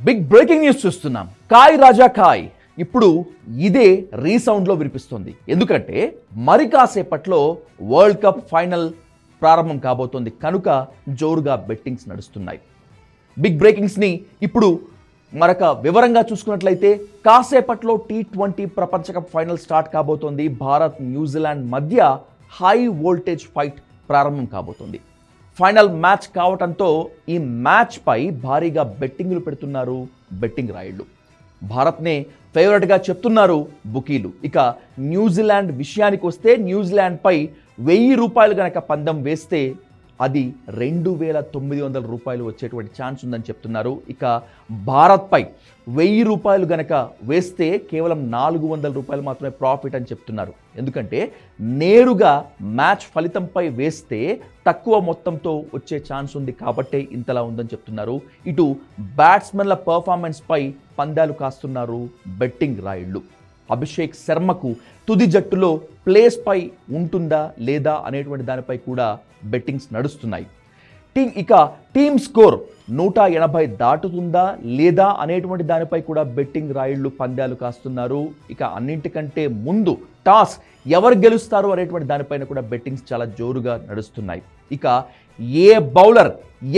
Big breaking news చూస్తున్నాం. కాయ్ రాజా కాయ్ ఇప్పుడు ఇదే రీసౌండ్లో వినిపిస్తుంది. ఎందుకంటే మరి కాసేపట్లో వరల్డ్ కప్ ఫైనల్ ప్రారంభం కాబోతోంది కనుక జోరుగా బెట్టింగ్స్ నడుస్తున్నాయి. బిగ్ బ్రేకింగ్స్ని ఇప్పుడు మరొక వివరంగా చూసుకున్నట్లయితే కాసేపట్లో T20 ప్రపంచ కప్ ఫైనల్ స్టార్ట్ కాబోతోంది. భారత్ న్యూజిలాండ్ మధ్య హై వోల్టేజ్ ఫైట్ ప్రారంభం కాబోతోంది. ఫైనల్ మ్యాచ్ కావటంతో ఈ మ్యాచ్ పై భారీగా బెట్టింగ్లు పెడుతున్నారు బెట్టింగ్ రాయుళ్ళు. భారత్నే ఫేవరెట్గా చెప్తున్నారు బుకీలు. ఇక న్యూజిలాండ్ విషయానికి వస్తే న్యూజిలాండ్ పై ₹1000 గనక పందెం వేస్తే అది ₹2900 వచ్చేటువంటి ఛాన్స్ ఉందని చెప్తున్నారు. ఇక భారత్పై ₹1000 గనక వేస్తే కేవలం ₹400 మాత్రమే ప్రాఫిట్ అని చెప్తున్నారు. ఎందుకంటే నేరుగా మ్యాచ్ ఫలితంపై వేస్తే తక్కువ మొత్తంతో వచ్చే ఛాన్స్ ఉంది కాబట్టే ఇంతలా ఉందని చెప్తున్నారు. ఇటు బ్యాట్స్మెన్ల పర్ఫార్మెన్స్ పై పందాలు కాస్తున్నారు బెట్టింగ్ రాయుళ్ళు. అభిషేక్ శర్మకు తుది జట్టులో ప్లేస్ పై ఉంటుందా లేదా అనేటువంటి దానిపై కూడా బెట్టింగ్స్ నడుస్తున్నాయి. టీమ్ స్కోర్ 180 దాటుతుందా లేదా అనేటువంటి దానిపై కూడా బెట్టింగ్ రాయుళ్ళు పందాలు కాస్తున్నారు. ఇక అన్నింటికంటే ముందు టాస్ ఎవరు గెలుస్తారు అనేటువంటి దానిపైన కూడా బెట్టింగ్స్ చాలా జోరుగా నడుస్తున్నాయి. ఇక ఏ బౌలర్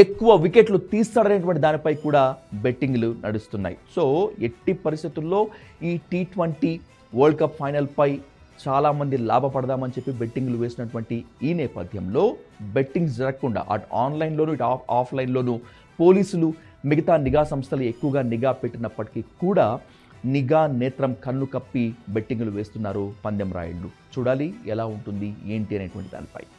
ఎక్కువ వికెట్లు తీస్తాడనేటువంటి దానిపై కూడా బెట్టింగ్లు నడుస్తున్నాయి. సో ఎట్టి పరిస్థితుల్లో ఈ T20 వరల్డ్ కప్ ఫైనల్పై చాలామంది లాభపడదామని చెప్పి బెట్టింగ్లు వేసినటువంటి ఈ నేపథ్యంలో బెట్టింగ్స్ జరగకుండా అటు ఆన్లైన్లోను ఇటు ఆఫ్లైన్లోను పోలీసులు మిగతా నిఘా సంస్థలు ఎక్కువగా నిఘా పెట్టినప్పటికీ కూడా నిఘా నేత్రం కన్ను కప్పి బెట్టింగ్లు వేస్తున్నారు పందెం రాయుళ్ళు. చూడాలి ఎలా ఉంటుంది ఏంటి అనేటువంటి దానిపై.